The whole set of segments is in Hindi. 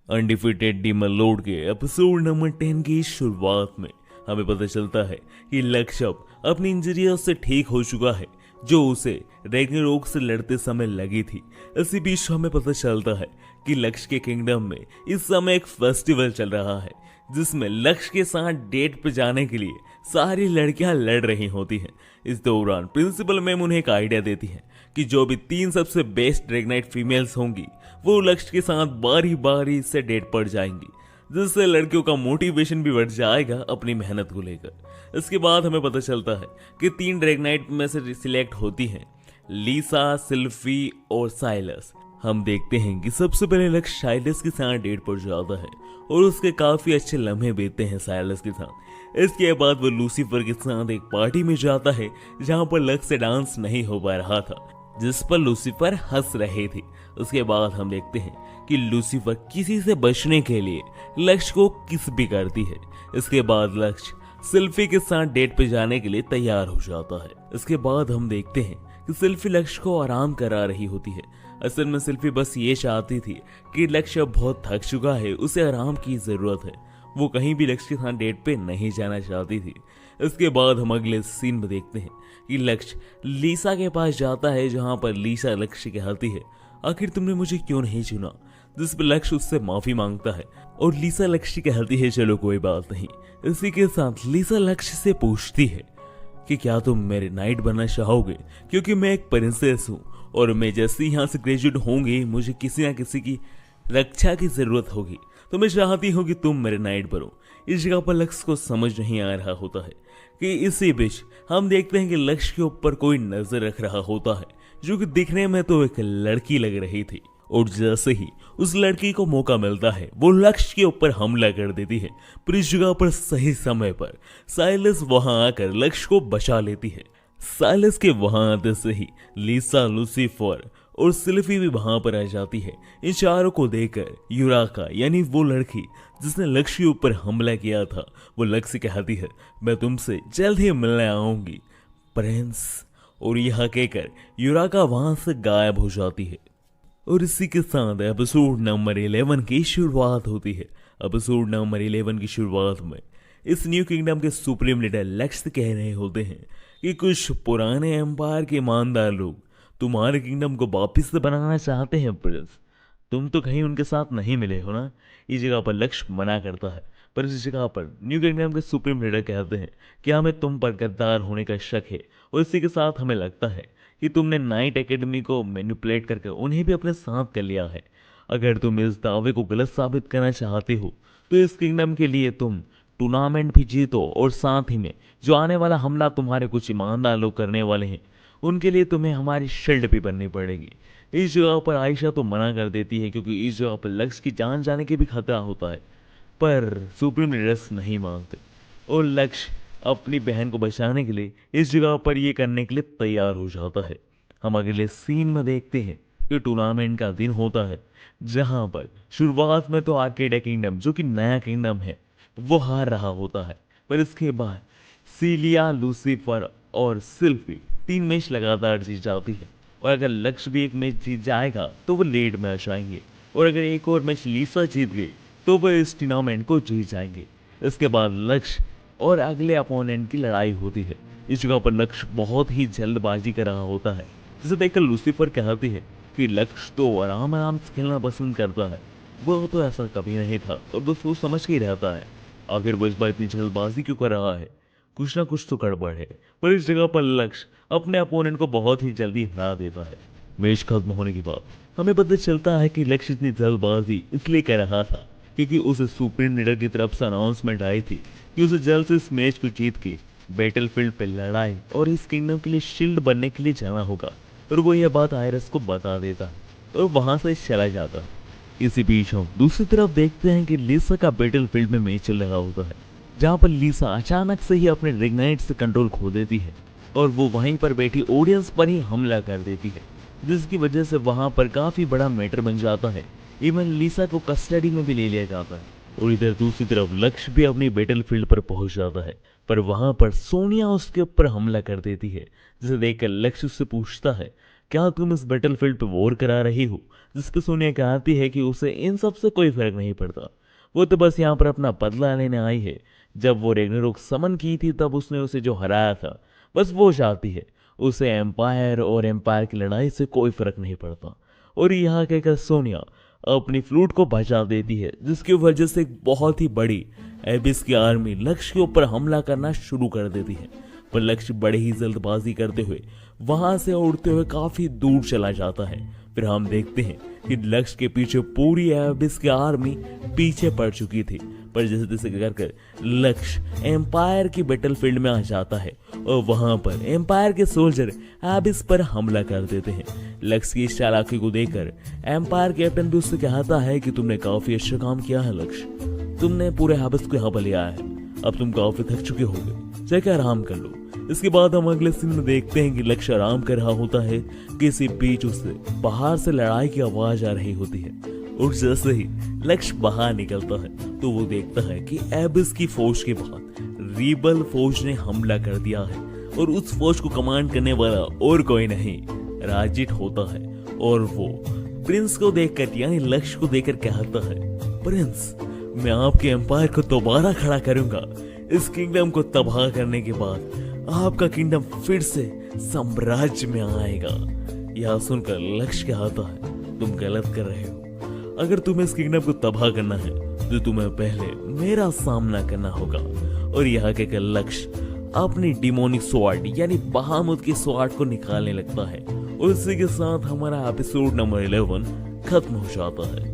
अनडिफिटेड डीमन लॉर्ड के एपिसोड नंबर 10 की शुरुआत में हमें पता चलता है कि लक्ष्य अब अपनी इंजरियों से ठीक हो चुका है जो उसे रैग्नारोक से लड़ते समय लगी थी। इसी बीच हमें पता चलता है कि लक्ष्य के किंगडम में इस समय एक फेस्टिवल चल रहा है जिसमें लक्ष्य के साथ डेट पे जाने के लिए सारी लड़कियां लड़ रही होती हैं। इस दौरान प्रिंसिपल मैम उन्हें एक आइडिया देती हैं कि जो भी 3 सबसे बेस्ट ड्रैगनाइट फीमेल्स होंगी वो लक्ष्य के साथ बारी बारी से डेट पड़ जाएंगी, जिससे लड़कियों का मोटिवेशन भी बढ़ जाएगा अपनी मेहनत को लेकर। इसके बाद हमें पता चलता है कि 3 ड्रैगनाइट में से सिलेक्ट होती हैं लीसा, सिल्फी और साइलस। हम देखते हैं कि सबसे पहले लक्ष्य साइलस के साथ डेट पर जाता है और उसके काफी अच्छे लम्हे बीतते हैं साइलस के साथ। इसके बाद वो लूसीफर के साथ एक पार्टी में जाता है जहां पर लक्ष्य से डांस नहीं हो पा रहा था, जिस पर लूसीफर हंस रहे थे। उसके बाद हम देखते हैं कि लूसीफर किसी से बचने के लिए लक्ष्य को किस भी करती है। इसके बाद लक्ष्य सिल्फी के साथ डेट पे जाने के लिए तैयार हो जाता है। इसके बाद हम देखते हैं कि सिल्फी लक्ष्य को आराम करा रही होती है। असल में सिल्फी बस ये चाहती थी कि लक्ष्य बहुत थक चुका है, उसे आराम की जरूरत है। वो कहीं भी लक्ष्य के साथ डेट पे नहीं जाना चाहती थी। इसके बाद हम अगले सीन में देखते हैं कि लक्ष्य लीसा के पास जाता है जहां पर लीसा लक्ष्य कहती है, आखिर तुमने मुझे क्यों नहीं चुना। जिस पर लक्ष्य उससे माफी मांगता है और लीसा लक्ष्य कहती है चलो कोई बात नहीं। इसी के साथ लीसा लक्ष्य से पूछती है कि क्या तुम मेरे नाइट बनना चाहोगे, क्योंकि मैं एक प्रिंसेस हूँ और मैं जैसे यहाँ से ग्रेजुएट होंगी मुझे किसी ना किसी की रक्षा की जरूरत होगी, तो मैं चाहती हूँ कि तुम मेरे नाइट बनो। इस जगह पर लक्ष्य को समझ नहीं आ रहा होता है कि इसी बीच हम देखते हैं कि लक्ष्य के ऊपर कोई नजर रख रहा होता है जो कि दिखने में तो एक लड़की लग रही थी, और जैसे ही उस लड़की को मौका मिलता है वो लक्ष्य के ऊपर हमला कर देती है। पर इस जगह पर सही समय पर साइलस वहां आकर लक्ष्य को बचा लेती है। साइलस के वहां आते से ही लीसा, लूसीफर और सिल्फी भी वहां पर आ जाती है। इन चारों को देखकर यूराका यानी वो लड़की जिसने लक्ष्य के ऊपर हमला किया था वो लक्ष्य से कहती है, मैं तुमसे जल्द ही मिलने आऊंगी प्रिंस। और यह कहकर यूराका वहां से गायब हो जाती है। और इसी के साथ एपिसोड नंबर 11 की शुरुआत होती है। एपिसोड नंबर 11 की शुरुआत में इस न्यू किंगडम के सुप्रीम लीडर लक्ष्य कह रहे होते हैं कि कुछ पुराने एम्पायर के ईमानदार लोग तुम्हारे किंगडम को वापिस से बनाना चाहते हैं प्रिंस। तुम तो कहीं उनके साथ नहीं मिले हो ना। इस जगह पर लक्ष्य मना करता है, पर इस जगह पर न्यू किंगडम के सुप्रीम लीडर कहते हैं कि हमें तुम पर गद्दार होने का शक है, और इसी के साथ हमें लगता है कि तुमने नाइट एकेडमी को मैनिपुलेट करके उन्हें भी अपने साथ कर लिया है। अगर तुम इस दावे को गलत साबित करना चाहते हो तो इस किंगडम के लिए तुम टूर्नामेंट भी जीतो, और साथ ही में जो आने वाला हमला तुम्हारे कुछ ईमानदार लोग करने वाले हैं उनके लिए तुम्हें हमारी शील्ड भी बननी पड़ेगी। इस जगह पर आयशा तो मना कर देती है क्योंकि इस जगह पर लक्ष्य की जान जाने के भी खतरा होता है, पर सुप्रीम लीडर्स नहीं मानते और लक्ष्य अपनी बहन को बचाने के लिए इस जगह पर ये करने के लिए तैयार हो जाता है। हम अगले सीन में देखते हैं कि टूर्नामेंट का दिन होता है जहां पर शुरुआत में तो आर्केडा किंगडम जो कि नया किंगडम है वो हार रहा होता है, पर इसके बाद सीलिया, लूसीफर और सिल्फी 3 मैच लगातार जीत जाती है। और अगर लक्ष्य भी एक मैच जीत जाएगा तो वो लीड में आ जाएंगे, और अगर एक और मैच लीसा जीत गई तो वो इस टूर्नामेंट को जीत जाएंगे। इसके बाद लक्ष्य और अगले अपोनेंट की लड़ाई होती है। इस जगह पर लक्ष्य बहुत ही जल्दबाजी कर रहा होता है, जिसे देखकर लूसीफर कहती है कि लक्ष्य तो आराम आराम से खेलना पसंद करता है, वो तो ऐसा कभी नहीं था और वो सोच समझ के ही रहता है। आखिर वो इस बार इतनी जल्दबाजी क्यों कर रहा है, कुछ ना कुछ तो गड़बड़ है। पर इस जगह पर लक्ष्य अपने अपोनेंट को बहुत ही जल्दी हरा देता है। मैच खत्म होने के बाद हमें पता चलता है कि लक्ष्य इतनी जल्दबाजी इसलिए कर रहा था क्योंकि उसे सुप्रीम लीडर की तरफ से अनाउंसमेंट आई थी कि उसे जल्द से इस मैच को जीत के बैटलफील्ड पे लड़ाई और इस किंगडम के लिए शील्ड बनने के लिए जाना होगा। और वो यह बात आयरस को बता देता है और वहां से चला जाता है। इसी बीच हम दूसरी तरफ देखते हैं कि लीसा का बैटलफील्ड में मैच चल रहा होता है, जहां पर लीसा अचानक से ही अपने रिग्नाइट से कंट्रोल खो देती है और वो वहीं पर बैठी ऑडियंस पर ही हमला कर देती है, जिसकी वजह से वहां पर काफी बड़ा मैटर बन जाता है। इवन लीसा को कस्टडी में भी ले लिया जाता है। और इधर दूसरी तरफ लक्ष्य भी अपनी बैटलफील्ड पर पहुंच जाता है, पर वहां पर सोनिया उसके ऊपर हमला कर देती है, जिसे देखकर लक्ष्य उससे पूछता है क्या तुम इस बैटलफील्ड पे वॉर करा रही हो? जिस पे सोनिया कहती है कि उसे इन सब से कोई फर्क नहीं पड़ता, वो तो बस यहाँ पर अपना बदला लेने आई है। जब वो रेग्नारोक समन की थी तब उसने उसे जो हराया था, बस वो चाहती है। उसे एम्पायर और एम्पायर की लड़ाई से कोई फर्क नहीं पड़ता। और यहाँ कहकर सोनिया अपनी फ्लूट को बचा देती है, जिसकी वजह से एक बहुत ही बड़ी एबिस की आर्मी लक्ष्य के ऊपर हमला करना शुरू कर देती है। पर लक्ष्य बड़े ही जल्दबाजी करते हुए वहां से उड़ते हुए काफी दूर चला जाता है। फिर हम देखते हैं कि लक्ष्य के पीछे पूरी एबिस की आर्मी पीछे पड़ चुकी थी। पर जैसे तैसे कर लक्ष्य एम्पायर की बैटलफील्ड में आ जाता है और वहां पर एम्पायर के सोल्जर एबिस पर हमला कर देते हैं। लक्ष्य की इस चालाकी को देखकर एम्पायर कैप्टन भी उससे कहता है कि तुमने काफी अच्छा काम किया है लक्ष्य, तुमने पूरे एबिस को यहाँ पर लिया है, अब तुम काफी थक चुके होगे, जाके आराम कर लो। इसके बाद हम अगले सीन में देखते हैं कि लक्ष्य आराम कर रहा होता है, किसी बीच उससे बाहर से लड़ाई की आवाज आ रही होती है। और जैसे ही लक्ष्य बाहर निकलता है तो वो देखता है कि एबिस की फौज के बाद रीबल फौज ने हमला कर दिया है और उस फौज को कमांड करने वाला और कोई नहीं राजिट होता है। और वो प्रिंस को देखकर यानी लक्ष्य को देखकर कहता है, प्रिंस मैं आपके एम्पायर को दोबारा खड़ा करूंगा, इस किंगडम को तबाह करने के बाद आपका किंगडम फिर से साम्राज्य में आएगा। यह सुनकर लक्ष्य कहता है, तुम गलत कर रहे हो, अगर तुम्हें इस किंगडम को तबाह करना है तो तुम्हें पहले मेरा सामना करना होगा। और यहाँ के लक्ष्य अपनी डिमोनिक स्वॉर्ड यानी बहामुत की स्वॉर्ड को निकालने लगता है और इसी के साथ हमारा एपिसोड नंबर 11 खत्म हो जाता है।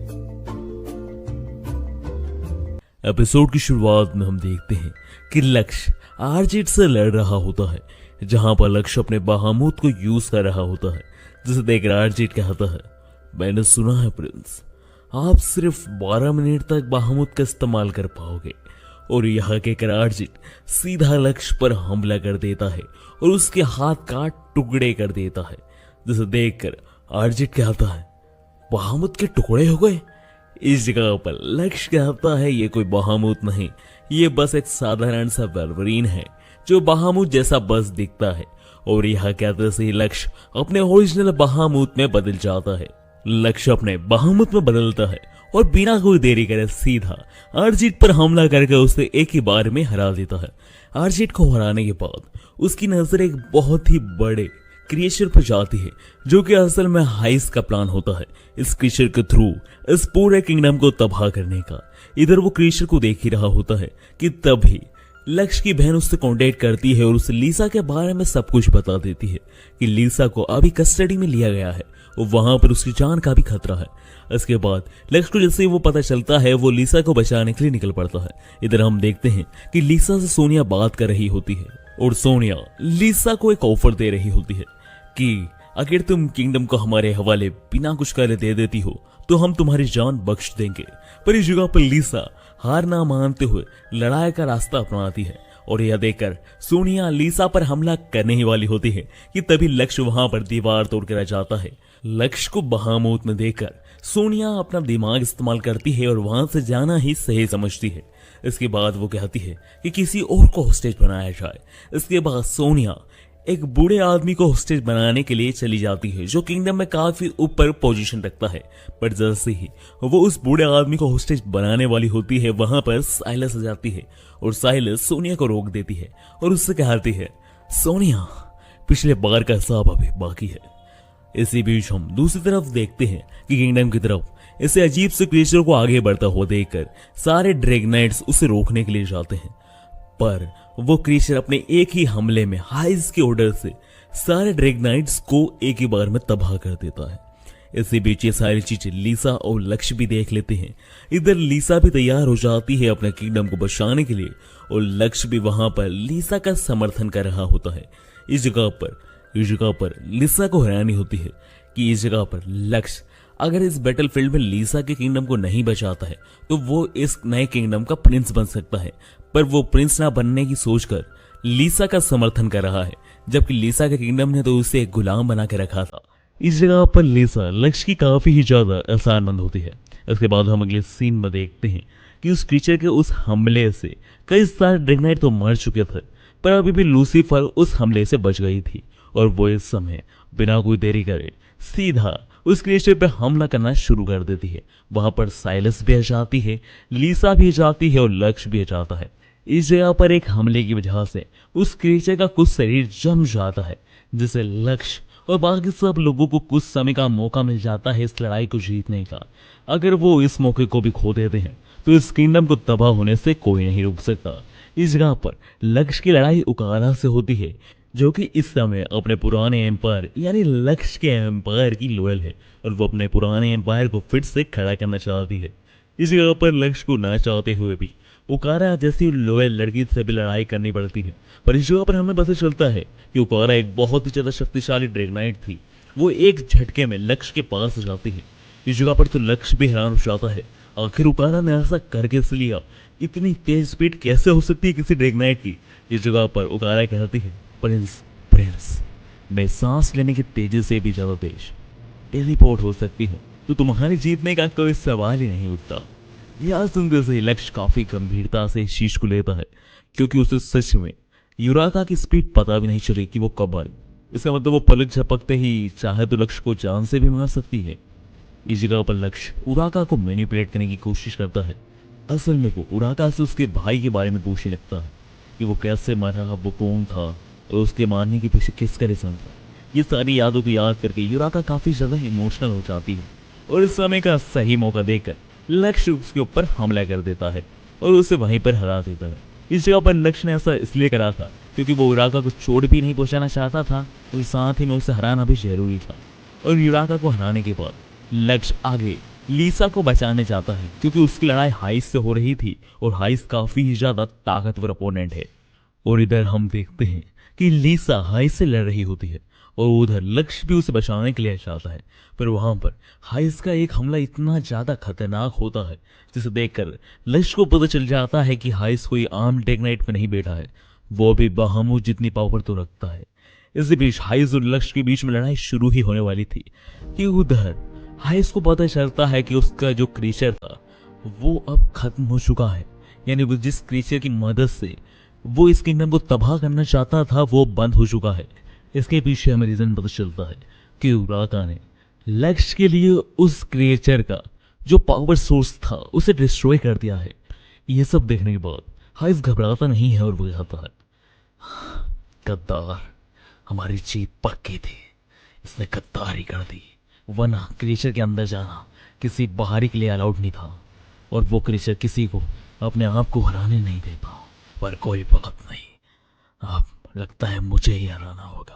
एपिसोड की शुरुआत में हम देखते हैं कि लक्ष्य आर्जिट से लड़ रहा होता है, जहां पर लक्ष्य अपने बहामुत को यूज कर रहा होता है। जिसे देखकर आर्जिट कहता है, मैंने सुना है प्रिंस आप सिर्फ 12 मिनट तक बहामुत का इस्तेमाल कर पाओगे। और यहाँ के आर्जिट सीधा लक्ष्य पर हमला कर देता है और उसके हाथ काट टुकड़े कर देता है। जिसे देखकर आर्जिट कहता है, बहामुत के टुकड़े हो गए। इस जगह पर लक्ष्य कहता है, ये कोई बहामुत नहीं, ये बस एक साधारण सा वल्वरीन है जो बहामुत जैसा बस दिखता है। और यहाँ कहते से लक्ष्य अपने ओरिजिनल बहामुत में बदल जाता है। लक्ष्य अपने बहामुत में बदलता है और बिना कोई देरी करे सीधा आर्जिट पर हमला करके उसे एक ही बार में हरा देता है। आर्जिट को हराने के बाद उसकी नजर एक बहुत ही बड़े क्रिएचर पर जाती है, जो कि असल में हाइस का प्लान होता है इस क्रिएचर के थ्रू इस पूरे किंगडम को तबाह करने का। इधर वो क्रिएचर को देख ही रहा होता है कि तभी लक्ष्य की बहन उससे कांटेक्ट करती है और उसे लीसा के बारे में सब कुछ बता देती है कि लीसा को अभी कस्टडी में लिया गया है और वहां पर उसकी जान का भी खतरा है। इसके बाद लक्ष्य को जैसे वो पता चलता है वो लीसा को बचाने के लिए निकल पड़ता है। इधर हम देखते हैं कि लीसा से सोनिया बात कर रही होती है और सोनिया लीसा को एक ऑफर दे रही होती है कि अगर तुम किंगडम को हमारे हवाले बिना कुछ करे दे देती हो तो हम तुम्हारी जान बख्श देंगे। पर इस जगह पर लीसा हार ना मानते हुए लड़ाई का रास्ता अपनाती है और यह देखकर सोनिया लीसा पर हमला करने ही वाली होती है कि तभी लक्ष्य वहां पर दीवार तोड़कर आ जाता है। लक्ष्य को बहामूत में देखकर सोनिया अपना दिमाग इस्तेमाल करती है और वहां से जाना ही सही समझती है। इसके बाद वो कहती है कि किसी और को होस्टेज बनाया जाए। इसके बाद सोनिया एक बूढ़े आदमी को होस्टेज बनाने के लिए चली जाती है जो किंगडम में काफी ऊपर पोजीशन रखता है। पर जैसे ही वो उस बूढ़े आदमी को होस्टेज बनाने वाली होती है वहां पर साइलस आ जाती है और साइलस सोनिया को रोक देती है और उससे कहती है, सोनिया पिछले बार का हिसाब अभी बाकी है। इसी बीच हम दूसरी तरफ देखते हैं कि किंगडम की तरफ इसे अजीब से क्रिएचर को आगे बढ़ता हुआ देखकर सारे ड्रैगनाइट्स उसे रोकने के लिए जाते हैं। पर वो क्रिएचर अपने एक ही हमले में हाइस के ऑर्डर से सारे ड्रैगनाइट्स को एक ही बार में तबाह कर देता है। इसी बीच ये सारी चीजें लीसा और लक्ष्य भी देख लेते हैं। इधर लीसा भी तैयार हो जाती है अपने किंगडम को बचाने के लिए और लक्ष्य भी वहां पर लीसा का समर्थन कर रहा होता है। इस जगह पर लीसा को हैरानी होती है कि इस जगह पर लक्ष्य अगर इस बैटलफील्ड में लीसा के किंगडम को नहीं बचाता है तो वो इस नए किंगडम का प्रिंस बन सकता है। पर वो प्रिंस ना बनने की सोचकर लीसा का समर्थन कर रहा है, जबकि लीसा के किंगडम ने तो उसे एक गुलाम बना के रखा था। इस जगह पर लीसा लक्ष्य की काफी ही ज्यादा एहसानमंद होती है। इसके बाद हम अगले सीन में देखते हैं कि उस क्रीचर के उस हमले से कई सारे ड्रैगनाइट तो मर चुके थे, पर अभी भी लूसीफर उस हमले से बच गई थी और वो इस समय बिना कोई देरी करे सीधा उस क्रिएचर पे हमला करना शुरू कर देती है। वहां पर साइलस भी आ जाती है, लीसा भी आ जाती है और लक्ष्य भी आ जाता है। इस जगह पर एक हमले की वजह से उस क्रिएचर का कुछ शरीर जम जाता है, जिसे लक्ष्य और बाकी सब लोगों को कुछ समय का मौका मिल जाता है इस लड़ाई को जीतने का। अगर वो इस मौके को भी खो देते हैं तो इस किंगडम को तबाह होने से कोई नहीं रोक सकता। इस जगह पर लक्ष्य की लड़ाई उकारा से होती है, जो कि इस समय अपने पुराने एम्पायर यानी लक्ष्य के एम्पायर की लोयल है और वो अपने पुराने एम्पायर को फिर से खड़ा करना चाहती है। इस जगह पर लक्ष्य को ना चाहते हुए भी उकारा जैसी लोयल लड़की से भी लड़ाई करनी पड़ती है। पर इस जगह पर हमें पता चलता है कि उकारा एक बहुत ही ज्यादा शक्तिशाली ड्रैगनाइट थी। वो एक झटके में लक्ष्य के पास जाती है। इस जगह पर तो लक्ष्य भी हैरान हो जाता है, आखिर उकारा ने ऐसा करके इस लिया, इतनी तेज स्पीड कैसे हो सकती है किसी ड्रैगनाइट की। इस जगह पर उकारा कहती है, प्रिंस प्रिंस मैं सांस लेने की तेजी से भी ज्यादा तेज टेलीपोर्ट हो सकती हूँ, तो तुम्हारी जीतने का कोई सवाल ही नहीं उठता। यह सुनते से लक्ष्य काफी गंभीरता से इस चीज को लेता है, क्योंकि उसे सच में यूराका की स्पीड पता भी नहीं चली कि वो कब आई। इसका मतलब वो पलक झपकते ही चाहे तो लक्ष्य को जान से भी मार सकती है। इस जगह पर लक्ष्य उराका को मैनिपुलेट करने की कोशिश करता है। असल में वो उराका से उसके भाई के बारे में पूछने लगता है कि वो कैसे मरा, वो कौन था और उसके मारने के पीछे किसका रीजन था। ये सारी यादों को याद करके यूराका काफी ज्यादा इमोशनल हो जाती है और इस समय का सही मौका देकर लक्ष्य उसके ऊपर हमला कर देता है और उसे वहीं पर हरा देता है। इस जगह पर लक्ष्य ने ऐसा इसलिए करा था क्योंकि वो यूराका को चोट भी नहीं पहुंचाना चाहता था और साथ ही में उसे हराना भी जरूरी था। और यूराका को हराने के बाद लक्ष्य आगे लीसा को बचाने जाता है, क्योंकि उसकी लड़ाई हाइस से हो रही थी और हाइस काफी ही ज्यादा ताकतवर अपोनेंट है। और इधर हम देखते हैं कि लीसा हाइस से लड़ रही होती है और उधर लक्ष्य भी उसे बचाने के लिए जाता है। पर वहां पर हाइस का एक हमला इतना ज्यादा खतरनाक होता है जिसे देखकर लक्ष्य को पता चल जाता है कि हाइस कोई आम टेकनाइट में नहीं बैठा है, वो भी बहामू जितनी पावर तो रखता है। इसी बीच हाइस और लक्ष्य के बीच में लड़ाई शुरू ही होने वाली थी कि उधर हाइस को पता चलता है कि उसका जो क्रीचर था वो अब खत्म हो चुका है, यानी वो जिस क्रीचर की मदद से वो इस किंगडम को तबाह करना चाहता था वो बंद हो चुका है। इसके पीछे हमें रीजन पता चलता है कि उराका ने लक्ष्य के लिए उस क्रिएचर का जो पावर सोर्स था उसे डिस्ट्रॉय कर दिया है। ये सब देखने के बाद हाइस घबराता नहीं है और वो कहता है, गद्दार, हमारी जीत पक्की थी, इसने गद्दारी कर दी, वरना क्रिएचर के अंदर जाना किसी बाहरी के लिए अलाउड नहीं था और वो क्रिएचर किसी को अपने आप को हराने नहीं देता। पर कोई बात नहीं, अब लगता है मुझे ही हराना होगा।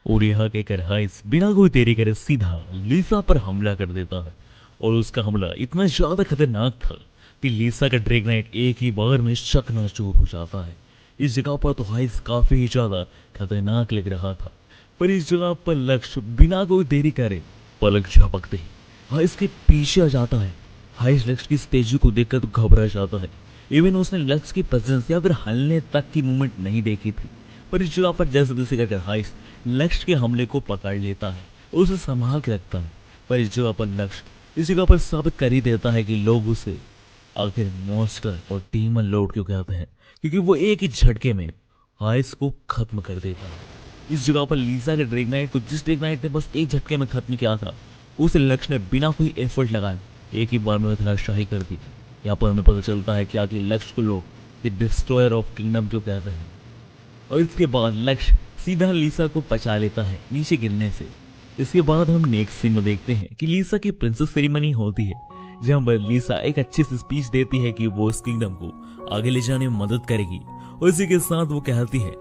और यह कहकर हाइस बिना कोई देरी करे सीधा लीसा पर हमला कर देता है और उसका हमला इतना ज्यादा खतरनाक था कि लीसा का ड्रैगनाइट एक ही बार में चकनाचूर हो जाता है। इस जगह पर तो हाइस काफी ही ज्यादा खतरनाक लग रहा था, पर इस जगह पर लक्ष्य बिना कोई देरी करे पलक झपकते ही हाइस के पीछे आ जाता है। हाइस लक्ष्य की तेजी को देखकर तो घबरा जाता है। इवन उसने लक्ष्य की प्रेजेंस या फिर हलने तक की मूवमेंट नहीं देखी थी। पर इस जगह पर जैसे तैसे करके हाइस लक्ष्य के हमले को पकड़ लेता है, उसे संभाल के रखता है। पर इस जगह पर लक्ष्य इस जगह पर साबित कर ही देता है कि लोग उसे आखिर मॉन्स्टर और डीमन लॉर्ड क्यों कहते हैं, क्योंकि वो एक ही झटके में हाइस को खत्म कर देता है। इस जगह पर लीसा के ड्रैगनाइट को जिस ड्रैगनाइट ने बस एक झटके में खत्म किया था उसे लक्ष्य ने बिना कोई एफर्ट लगाए एक ही बार में धराशायी कर दी। यहाँ पर हमें पता चलता है कि आखिर लक्ष्य को लोग द डिस्ट्रॉयर ऑफ किंगडम क्यों कहते हैं। और इसके बाद लक्ष्य सीधा लीसा को बचा लेता है नीचे गिरने से। इसके बाद हम नेक्स्ट सीन में देखते हैं कि लीसा की प्रिंसेस सेरेमनी होती है, जहाँ पर लीसा एक अच्छी सी स्पीच देती है कि वो इस किंगडम को आगे ले जाने में मदद करेगी। और इसी के साथ वो कहती है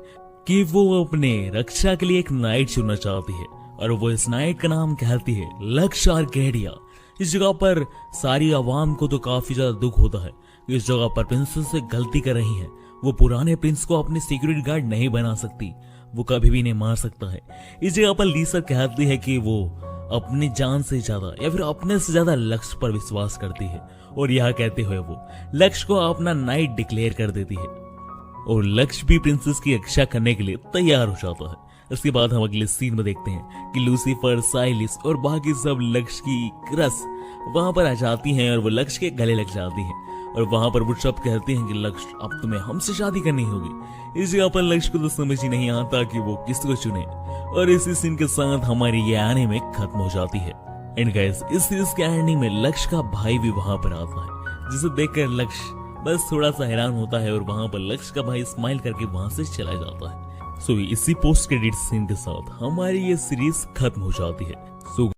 कि वो अपने रक्षा के लिए एक नाइट चुनना चाहती है और वो इस नाइट का नाम कहती है लक्ष्य आर्केडिया। इस जगह पर सारी आवाम को तो काफी ज्यादा दुख होता है। इस जगह पर प्रिंसेस से गलती कर रही है, वो पुराने प्रिंस को अपनी सिक्योरिटी गार्ड नहीं बना सकती, वो कभी भी नहीं मार सकता है। इस जगह पर लीसा कहती है कि वो अपनी जान से ज्यादा या फिर अपने से ज्यादा लक्ष्य पर विश्वास करती है और यह कहते हुए वो लक्ष्य को अपना नाइट डिक्लेयर कर देती है और लक्ष्य भी प्रिंसेस की रक्षा करने के लिए तैयार हो जाता है। इसके बाद हम अगले सीन में देखते हैं कि लूसीफर, साइलिस और बाकी सब लक्ष्य की क्रस वहां पर आ जाती हैं और वो लक्ष्य के गले लग जाती है और वहां पर वो सब कहते हैं कि लक्ष्य अब तुम्हें हमसे शादी करनी होगी। इस जगह पर लक्ष्य को तो समझ ही नहीं आता कि वो किसको चुने और इसी सीन के साथ हमारी ये आने में खत्म हो जाती है। एंड गाइस, इस सीरीज के एंडिंग में लक्ष्य का भाई भी वहां पर आता है, जिसे देखकर लक्ष्य बस थोड़ा सा हैरान होता है और वहां पर लक्ष्य का भाई स्माइल करके वहां से चला जाता है। सो इसी पोस्ट क्रेडिट सीन के साथ हमारी ये सीरीज खत्म हो जाती है। सो